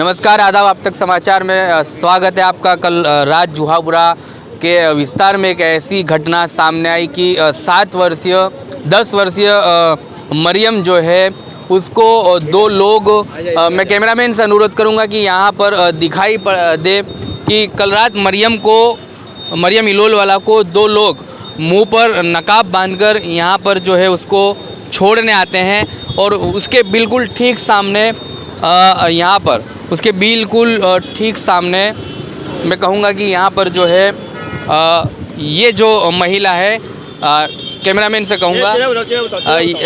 नमस्कार, आदाब। आप तक समाचार में स्वागत है आपका। कल रात जुहाबुरा के विस्तार में एक ऐसी घटना सामने आई कि 10 वर्षीय मरियम जो है उसको दो लोग, मैं कैमरामैन से अनुरोध करूंगा कि यहाँ पर दिखाई दे कि कल रात मरियम इलोल वाला को दो लोग मुंह पर नकाब बांधकर यहाँ पर जो है उसको छोड़ने आते हैं और उसके बिल्कुल ठीक सामने यहाँ पर उसके बिल्कुल ठीक सामने मैं कहूँगा कि यहाँ पर जो है ये जो महिला है, कैमरामैन से कहूँगा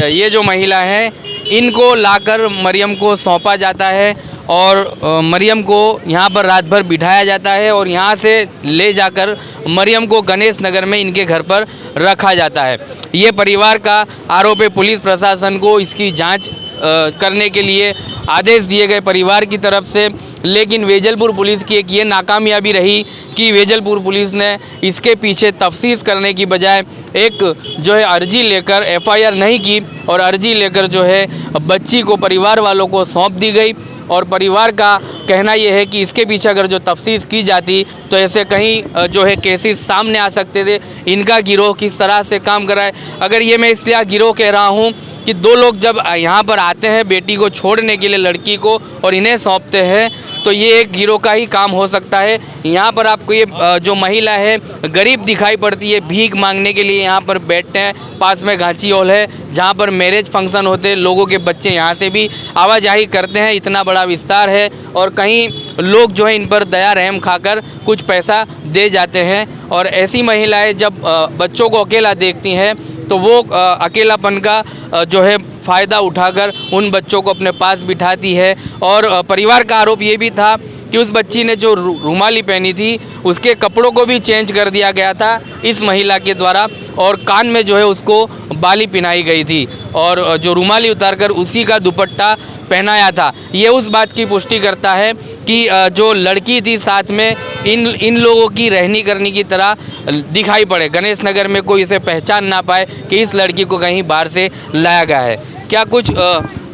ये जो महिला है इनको लाकर मरियम को सौंपा जाता है और मरियम को यहाँ पर रात भर बिठाया जाता है और यहाँ से ले जाकर मरियम को गणेश नगर में इनके घर पर रखा जाता है। ये परिवार का आरोप है। पुलिस प्रशासन को इसकी जांच करने के लिए आदेश दिए गए परिवार की तरफ से, लेकिन वेजलपुर पुलिस की एक ये नाकामयाबी रही कि वेजलपुर पुलिस ने इसके पीछे तफ्तीश करने की बजाय एक जो है अर्जी लेकर एफआईआर नहीं की और अर्जी लेकर जो है बच्ची को परिवार वालों को सौंप दी गई। और परिवार का कहना यह है कि इसके पीछे अगर जो तफ्तीश की जाती तो ऐसे कहीं जो है केसेस सामने आ सकते थे। इनका गिरोह किस तरह से काम कर रहा है, अगर ये मैं इसलिए गिरोह कह रहा हूँ कि दो लोग जब यहाँ पर आते हैं बेटी को छोड़ने के लिए लड़की को और इन्हें सौंपते हैं तो ये एक गिरोह का ही काम हो सकता है। यहाँ पर आपको ये जो महिला है गरीब दिखाई पड़ती है, भीख मांगने के लिए यहाँ पर बैठते हैं। पास में गांची हॉल है जहाँ पर मैरिज फंक्शन होते हैं, लोगों के बच्चे यहाँ से भी आवाजाही करते हैं। इतना बड़ा विस्तार है और कहीं लोग जो है इन पर दया रहम खाकर कुछ पैसा दे जाते हैं। और ऐसी महिलाएँ जब बच्चों को अकेला देखती हैं तो वो अकेलापन का जो है फ़ायदा उठाकर उन बच्चों को अपने पास बिठाती है। और परिवार का आरोप ये भी था कि उस बच्ची ने जो रुमाली पहनी थी उसके कपड़ों को भी चेंज कर दिया गया था इस महिला के द्वारा और कान में जो है उसको बाली पहनाई गई थी और जो रुमाली उतारकर उसी का दुपट्टा पहनाया था। ये उस बात की पुष्टि करता है कि जो लड़की थी साथ में इन लोगों की रहनी करनी की तरह दिखाई पड़े, गणेश नगर में कोई इसे पहचान ना पाए कि इस लड़की को कहीं बाहर से लाया गया है। क्या कुछ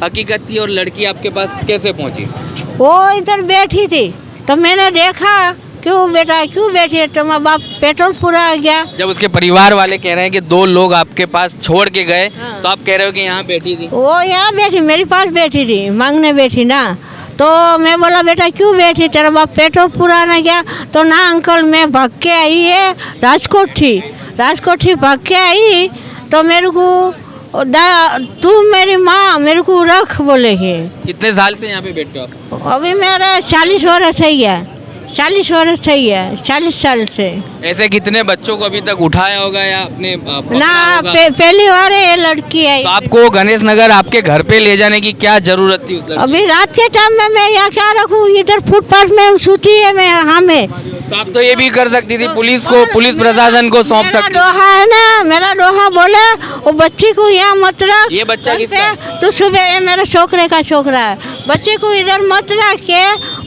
हकीकत थी और लड़की आपके पास कैसे पहुंची? वो इधर बैठी थी तो मैंने देखा क्यों बेटा क्यों बैठी है, तो माँ बाप पेट्रोल पूरा आ गया। जब उसके परिवार वाले कह रहे हैं कि दो लोग आपके पास छोड़ के गए तो आप कह रहे हो कि यहाँ बैठी थी? वो यहाँ बैठी, मेरे पास बैठी थी, मांगने बैठी ना। तो मैं बोला बेटा क्यों बैठी, तेरा बाप पेट्रोल पूरा ना गया? तो ना अंकल मैं भाग के आई है, राजकोट थी भाग के आई तो मेरे को तू मेरी माँ मेरे को रख बोले है। कितने साल से यहाँ पे बैठे हो आप? अभी मेरा 40 वर्ष है, 40 साल से। ऐसे कितने बच्चों को अभी तक उठाया होगा या अपने ना पहली बार है ये लड़की है। तो आपको गणेश नगर आपके घर पे ले जाने की क्या जरूरत थी उस लड़की? अभी रात के टाइम में मैं यहाँ क्या रखूँ, इधर फुटपाथ में सूती है मैं हमें। तो आप तो ये भी कर सकती थी, पुलिस प्रशासन को सौंप सकती। डोहा है ना, मेरा डोहा बोले वो बच्ची को यहाँ मत रख। ये बच्चा किसका है? तो सुबह ये मेरा छोकरे का छोकरा है, बच्चे को इधर मत रख के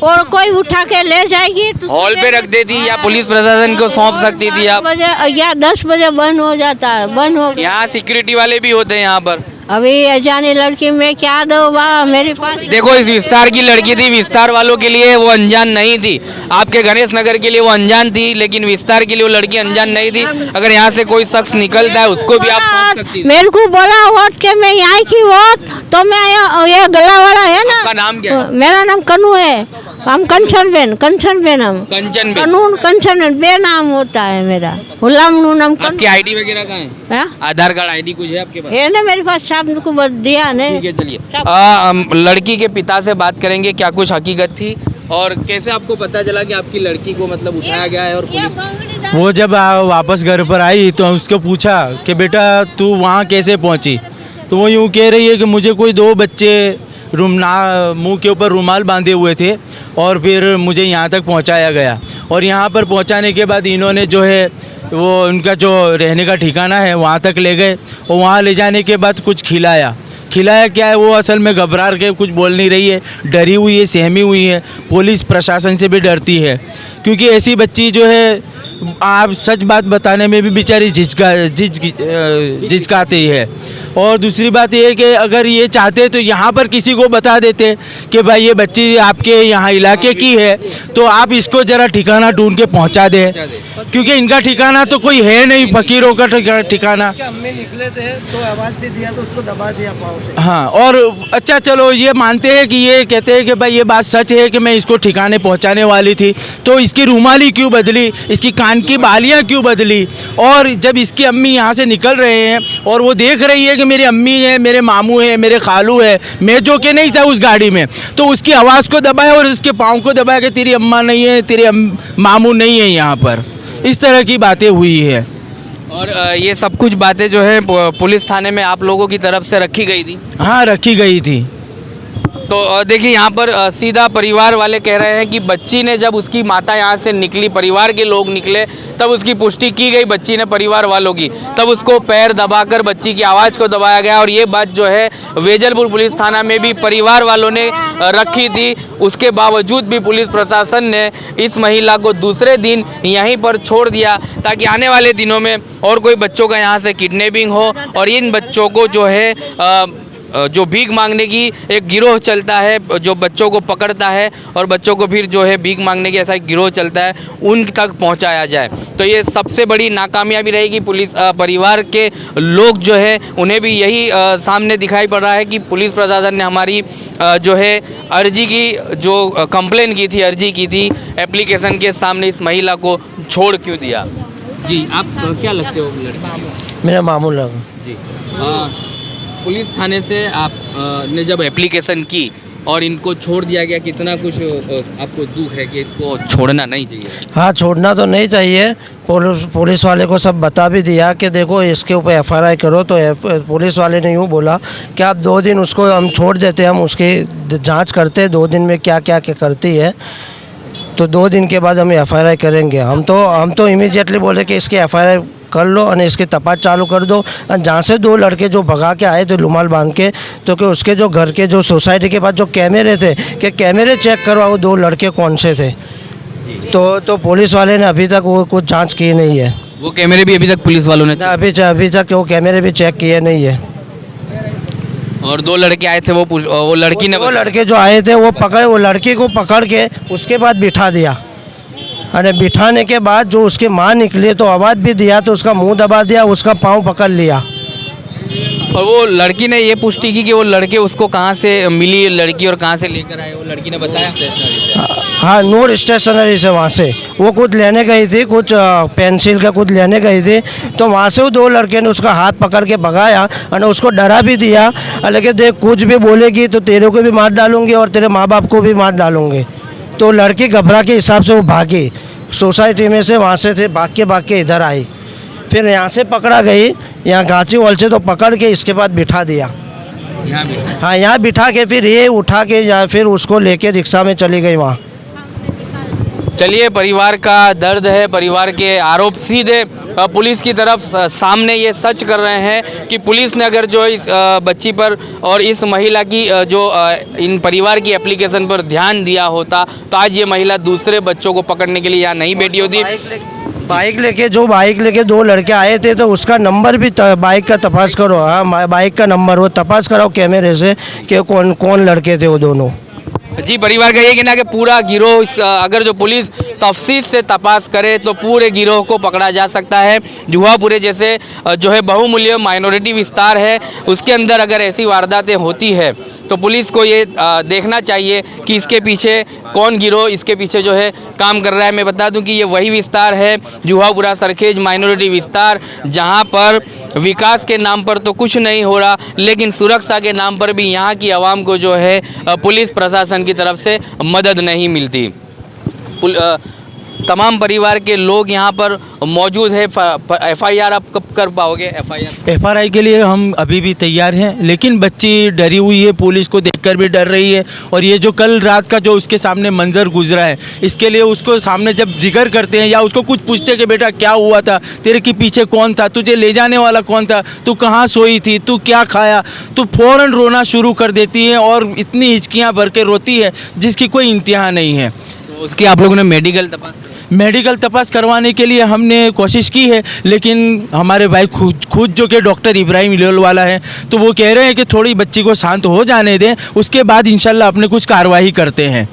और कोई उठा के ले जाएगी तो हॉल पे रख देती या पुलिस प्रशासन को सौंप सकती थी आप? 10 बजे बंद हो जाता है, बंद हो गया। यहाँ सिक्योरिटी वाले भी होते हैं यहाँ पर। अभी अजानी लड़की में क्या दो बाबा मेरे पास। देखो इस विस्तार की लड़की थी, विस्तार वालों के लिए वो अनजान नहीं थी, आपके गणेश नगर के लिए वो अनजान थी, लेकिन विस्तार के लिए वो लड़की अनजान नहीं थी। अगर यहाँ से कोई शख्स निकलता है उसको भी आप सौंप सकती थी। मेरे को बोला वोट के मैं यहाँ की वोट तो मैं ये गला वाला है ना। आपका नाम क्या है? मेरा नाम कनू है, हम कंचन बेन हम कंचन बेन बेनाम होता है मेरा, गुलाम नाम। आपकी आईडी वगैरह कहाँ है? आधार कार्ड आईडी कुछ है आपके पास? है ना मेरे पास, साहब को दिया ने। ठीक है, चलिए लड़की के पिता से बात करेंगे क्या कुछ हकीकत थी और कैसे आपको पता चला कि आपकी लड़की को मतलब उठाया गया है। और पुलिस वो जब वापस घर पर आई तो उसको पूछा कि बेटा तू वहाँ कैसे पहुँची, तो वो यूँ कह रही है कि मुझे कोई दो बच्चे मुंह के ऊपर रुमाल बांधे हुए थे और फिर मुझे यहाँ तक पहुँचाया गया। और यहाँ पर पहुँचाने के बाद इन्होंने जो है वो उनका जो रहने का ठिकाना है वहाँ तक ले गए और वहाँ ले जाने के बाद कुछ खिलाया क्या है, वो असल में घबरा के कुछ बोल नहीं रही है, डरी हुई है, सहमी हुई है, पुलिस प्रशासन से भी डरती है क्योंकि ऐसी बच्ची जो है आप सच बात बताने में भी बेचारी झिझकाती है। और दूसरी बात ये है कि अगर ये चाहते तो यहाँ पर किसी को बता देते कि भाई ये बच्ची आपके यहाँ इलाके की है, तो आप इसको ज़रा ठिकाना ढूंढ के पहुँचा दें, क्योंकि इनका ठिकाना तो कोई है नहीं, फकीरों का ठिकाना। अम्मी निकले थे तो आवाज़ भी दिया तो उसको दबा दिया पाँव से। हाँ, और अच्छा चलो ये मानते हैं कि ये कहते हैं कि भाई ये बात सच है कि मैं इसको ठिकाने पहुंचाने वाली थी, तो इसकी रूमाली क्यों बदली, इसकी कान की बालियां क्यों बदली? और जब इसकी अम्मी यहाँ से निकल रहे हैं और वो देख रही है कि मेरी अम्मी है, मेरे मामू है, मेरे खालू है, मैं जो कि नहीं था उस गाड़ी में, तो उसकी आवाज़ को दबाया और उसके पाँव को दबाया कि तेरी अम्मा नहीं है, तेरे मामू नहीं है यहाँ पर। इस तरह की बातें हुई है। और ये सब कुछ बातें जो है पुलिस थाने में आप लोगों की तरफ से रखी गई थी? हाँ, रखी गई थी। तो देखिए यहाँ पर सीधा परिवार वाले कह रहे हैं कि बच्ची ने जब उसकी माता यहाँ से निकली, परिवार के लोग निकले, तब उसकी पुष्टि की गई बच्ची ने परिवार वालों की, तब उसको पैर दबाकर बच्ची की आवाज़ को दबाया गया। और ये बात जो है वेजलपुर पुलिस थाना में भी परिवार वालों ने रखी थी। उसके बावजूद भी पुलिस प्रशासन ने इस महिला को दूसरे दिन यहीं पर छोड़ दिया ताकि आने वाले दिनों में और कोई बच्चों का यहाँ से किडनैपिंग हो और इन बच्चों को जो है जो भीख मांगने की एक गिरोह चलता है, जो बच्चों को पकड़ता है और बच्चों को फिर जो है भीख मांगने की ऐसा एक गिरोह चलता है, उन तक पहुंचाया जाए। तो ये सबसे बड़ी नाकामयाबी रहेगी। पुलिस परिवार के लोग जो है उन्हें भी यही सामने दिखाई पड़ रहा है कि पुलिस प्रशासन ने हमारी जो है अर्जी की, जो कंप्लेन की थी, अर्जी की थी एप्लीकेशन के सामने, इस महिला को छोड़ क्यों दिया? जी, आप क्या लगते हो लड़की? मेरा मामू लगा जी, पुलिस थाने से आप ने जब एप्लीकेशन की और इनको छोड़ दिया गया, कितना कुछ आपको दुख है कि इसको छोड़ना नहीं चाहिए? हाँ, छोड़ना तो नहीं चाहिए। पुलिस वाले को सब बता भी दिया कि देखो इसके ऊपर एफआईआर करो, तो पुलिस वाले ने यूँ बोला कि आप 2 दिन उसको हम छोड़ देते, हम उसकी जांच करते 2 दिन में क्या क्या करती है, तो 2 दिन के बाद हम एफआईआर करेंगे। हम तो इमीडिएटली बोले कि इसकी एफआईआर कर लो और इसकी तपास चालू कर दो। जहाँ से 2 लड़के जो भगा के आए थे रुमाल बांध के, तो कि उसके जो घर के जो सोसाइटी के पास जो कैमरे थे, कि कैमरे चेक करवाओ 2 लड़के कौन से थे। तो पुलिस वाले ने अभी तक वो कुछ जांच की नहीं है। वो कैमरे भी अभी तक पुलिस वालों ने अभी तक वो कैमरे भी चेक किए नहीं है। और 2 लड़के आए थे, वो लड़की ने, वो लड़के जो आए थे वो लड़की को पकड़ के उसके बाद बिठा दिया। अरे बिठाने के बाद जो उसकी माँ निकली तो आवाज़ भी दिया, तो उसका मुंह दबा दिया, उसका पाँव पकड़ लिया। और वो लड़की ने ये पुष्टि की कि वो लड़के उसको कहाँ से मिली लड़की और कहाँ से लेकर आए, वो लड़की ने बताया? हाँ, नूर स्टेशनरी से वहाँ से वो कुछ लेने गई थी, कुछ पेंसिल का कुछ लेने गई थी, तो वहाँ से वो 2 लड़के ने उसका हाथ पकड़ के भगाया और उसको डरा भी दिया, लेकिन देख कुछ भी बोलेगी तो तेरे को भी मार डालूंगी और तेरे माँ बाप को भी मार डालूंगी। तो लड़की घबरा के हिसाब से वो भागी, सोसाइटी में से वहाँ से थे भाग के इधर आई, फिर यहाँ से पकड़ा गई, यहाँ गाची वाल से तो पकड़ के इसके बाद बिठा दिया। हाँ, यहाँ बिठा के फिर ये उठा के या फिर उसको लेके रिक्शा में चली गई वहाँ। चलिए, परिवार का दर्द है, परिवार के आरोप सीधे पुलिस की तरफ सामने ये सच कर रहे हैं कि पुलिस ने अगर जो इस बच्ची पर और इस महिला की जो इन परिवार की एप्लीकेशन पर ध्यान दिया होता तो आज ये महिला दूसरे बच्चों को पकड़ने के लिए यहाँ नहीं बैठी होती। बाइक लेके 2 लड़के आए थे, तो उसका नंबर भी बाइक का तपास करो। हाँ, बाइक का नंबर वो तपास कराओ कैमरे से कि कौन लड़के थे वो दोनों। जी, परिवार का ये कहना है कि पूरा गिरोह अगर जो पुलिस तफसीस से तपास करे तो पूरे गिरोह को पकड़ा जा सकता है। जुहापुरे जैसे जो है बहुमूल्य माइनॉरिटी विस्तार है, उसके अंदर अगर ऐसी वारदातें होती है तो पुलिस को ये देखना चाहिए कि इसके पीछे कौन गिरोह इसके पीछे जो है काम कर रहा है। मैं बता दूं कि ये वही विस्तार है, जुहापुरा सरखेज माइनॉरिटी विस्तार, जहां पर विकास के नाम पर तो कुछ नहीं हो रहा, लेकिन सुरक्षा के नाम पर भी यहाँ की आवाम को जो है पुलिस प्रशासन की तरफ से मदद नहीं मिलती। तमाम परिवार के लोग यहाँ पर मौजूद है। एफआईआर आप कब कर पाओगे? एफआईआर के लिए हम अभी भी तैयार हैं, लेकिन बच्ची डरी हुई है, पुलिस को देखकर भी डर रही है। और ये जो कल रात का जो उसके सामने मंजर गुजरा है, इसके लिए उसको सामने जब जिक्र करते हैं या उसको कुछ पूछते कि बेटा क्या हुआ था, तेरे के पीछे कौन था, तुझे ले जाने वाला कौन था, तू कहाँ सोई थी, तू क्या खाया, तो फ़ौरन रोना शुरू कर देती है और इतनी हिचकियाँ भर के रोती है जिसकी कोई इंतहा नहीं है। तो उसकी आप लोगों ने मेडिकल तपास? मेडिकल तपास करवाने के लिए हमने कोशिश की है, लेकिन हमारे भाई खुद जो कि डॉक्टर इब्राहिम इलोल वाला है, तो वो कह रहे हैं कि थोड़ी बच्ची को शांत हो जाने दें, उसके बाद इंशाल्लाह अपने कुछ कार्रवाई करते हैं।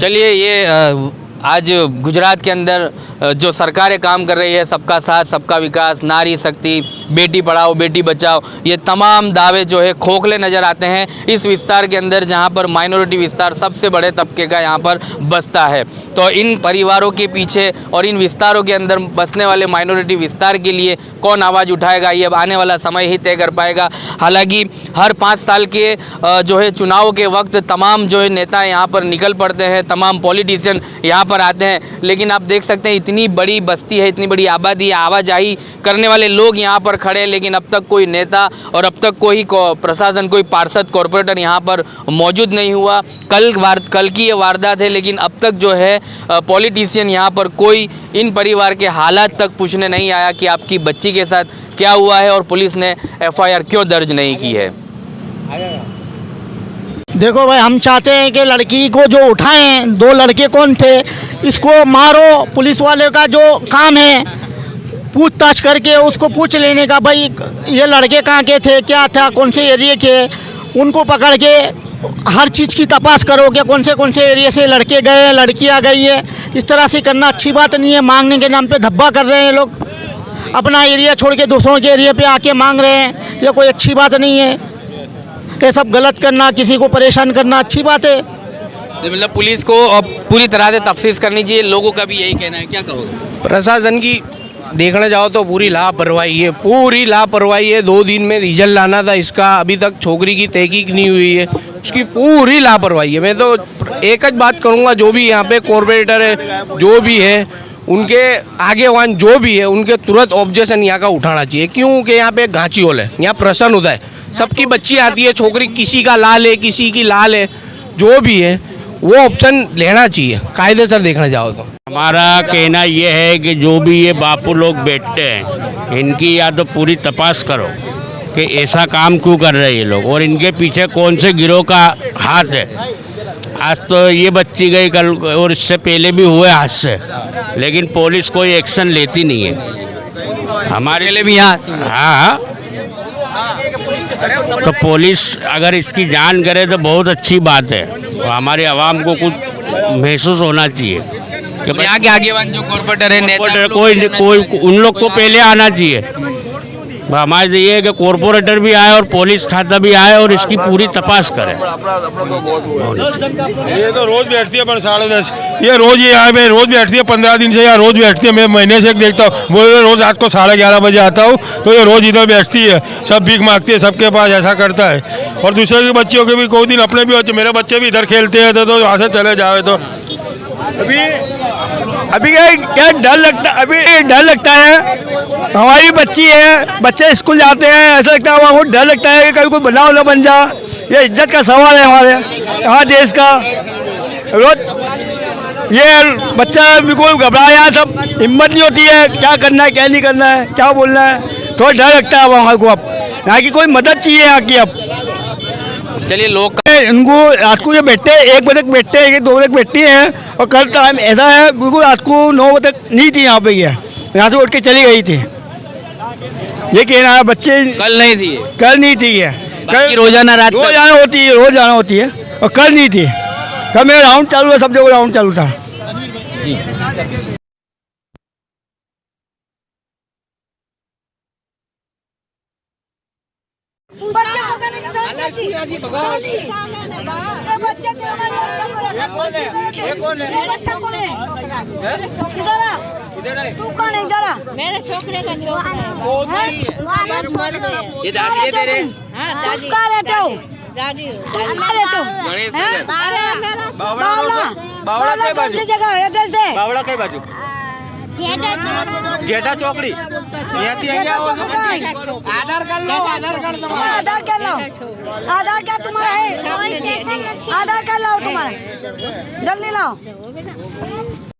चलिए, ये आज गुजरात के अंदर जो सरकारें काम कर रही है, सबका साथ सबका विकास, नारी शक्ति, बेटी पढ़ाओ बेटी बचाओ, ये तमाम दावे जो है खोखले नज़र आते हैं इस विस्तार के अंदर, जहां पर माइनॉरिटी विस्तार सबसे बड़े तबके का यहां पर बसता है। तो इन परिवारों के पीछे और इन विस्तारों के अंदर बसने वाले माइनॉरिटी विस्तार के लिए कौन आवाज़ उठाएगा, ये अब आने वाला समय ही तय कर पाएगा। हालांकि हर 5 साल के जो है चुनाव के वक्त तमाम जो है नेता यहाँ पर निकल पड़ते हैं, तमाम पॉलिटिशियन यहाँ पर आते हैं, लेकिन आप देख सकते हैं इतनी बड़ी बस्ती है, इतनी बड़ी आबादी, आवाजाही करने वाले लोग यहाँ पर खड़े हैं, लेकिन अब तक कोई नेता और अब तक कोई प्रशासन, कोई पार्षद, कॉरपोरेटर यहाँ पर मौजूद नहीं हुआ। कल की ये वारदात है, लेकिन अब तक जो है पॉलिटिशियन यहाँ पर कोई इन परिवार के हालात तक पूछने नहीं आया कि आपकी बच्ची के साथ क्या हुआ है और पुलिस ने FIR क्यों दर्ज नहीं की है। देखो भाई, हम चाहते हैं कि लड़की को जो उठाएं, 2 लड़के कौन थे, इसको मारो। पुलिस वाले का जो काम है पूछताछ करके उसको पूछ लेने का, भाई ये लड़के कहाँ के थे, क्या था, कौन से एरिया के, उनको पकड़ के हर चीज़ की तपास करो कि कौन से एरिया से लड़के गए, लड़कियाँ गई है। इस तरह से करना अच्छी बात नहीं है। मांगने के नाम पे धब्बा कर रहे हैं लोग, अपना एरिया छोड़ के दूसरों के एरिया पे आके मांग रहे हैं, ये कोई अच्छी बात नहीं है। ये सब गलत करना, किसी को परेशान करना अच्छी बात है। मतलब पुलिस को अब पूरी तरह से तफ्तीश करनी चाहिए, लोगों का भी यही कहना है, क्या कहोगे? प्रशासन की देखने जाओ तो पूरी लापरवाही है, पूरी लापरवाही है। 2 दिन में रिजल्ट लाना था इसका, अभी तक छोकरी की तहकीक नहीं हुई है, उसकी पूरी लापरवाही है। मैं तो एक ज बात करूँगा, जो भी यहाँ पे कॉर्पोरेटर है, जो भी है, उनके आगेवान जो भी है, उनके तुरंत ऑब्जेक्शन यहाँ का उठाना चाहिए। क्योंकि यहाँ पे घाची होल है, यहाँ प्रश्न होता है, सबकी बच्ची आती है, छोकरी किसी का लाल है, किसी की लाल है, जो भी है वो ऑप्शन लेना चाहिए कायदे से देखने जाओ तो। हमारा कहना ये है कि जो भी ये बापू लोग बैठते हैं, इनकी या तो पूरी तपास करो कि ऐसा काम क्यों कर रहे हैं ये लोग, और इनके पीछे कौन से गिरोह का हाथ है। आज तो ये बच्ची गई, कल और इससे पहले भी हुए हादसे, लेकिन पुलिस कोई एक्शन लेती नहीं है हमारे लिए भी यहाँ। हाँ, तो पुलिस अगर इसकी जान करे तो बहुत अच्छी बात है, तो हमारे आवाम को कुछ महसूस होना चाहिए कि यहाँ के आगेवान जो कॉर्पोरेटर है, नेता, कोई उन लोग को पहले आना चाहिए। हमारे लिए ये है कि कॉर्पोरेटर भी आए और पुलिस खाता भी आए और इसकी पूरी तपास करे। ये तो रोज बैठती है, 10:30, ये रोज ये यहाँ पे रोज बैठती है, 15 दिन से यहाँ रोज बैठती है। मैं महीने से एक देखता हूँ, वो रोज रात को 11:30 बजे आता हूँ, तो ये रोज इधर बैठती है, सब भीख मांगती है सबके पास, ऐसा करता है। और दूसरे की बच्चियों के भी कोई दिन अपने भी बच्चे, मेरे बच्चे भी इधर खेलते हैं, तो वहाँ से चले जाए तो अभी क्या डर लगता है। हमारी बच्ची है, बच्चे स्कूल जाते हैं, ऐसा लगता है बहुत डर लगता है कि कभी कोई बनाव ना बन जा। ये इज्जत का सवाल है हमारे यहाँ देश का। रोज ये बच्चा बिल्कुल घबराया, सब हिम्मत नहीं होती है, क्या करना है, क्या नहीं करना है, क्या बोलना है, थोड़ा डर लगता है वहाँ को। अब यहाँ की कोई मदद चाहिए यहाँ की। अब चलिए, लोग इनको रात को ये बैठते हैं, 1 बजे तक बैठते हैं, 2 बजे तक बैठती हैं। और कल टाइम ऐसा है, बिल्कुल रात को 9 बजे तक नहीं थी यहाँ पे, यहाँ से उठ के चली गई थी। ये कहना है बच्चे कल नहीं थी है, कल रोजाना रात रोज आना होती है, और कल नहीं थी। कल मेरा राउंड चालू है, सब जगह राउंड चालू था। तू कौन है जरा? मेरे छोकरे का छोकरा ये दादी है तेरे? तू कहाँ रहते हो? दादी तू कहाँ रहते हो? बावड़ा कौन सी जगह है? एड्रेस दे। बावड़ा के बाजू जेठा चौकड़ी। आधार कार्ड लो, आधार कार्ड तुम्हारा है? आधार कार्ड लाओ तुम्हारा, जल्दी लाओ।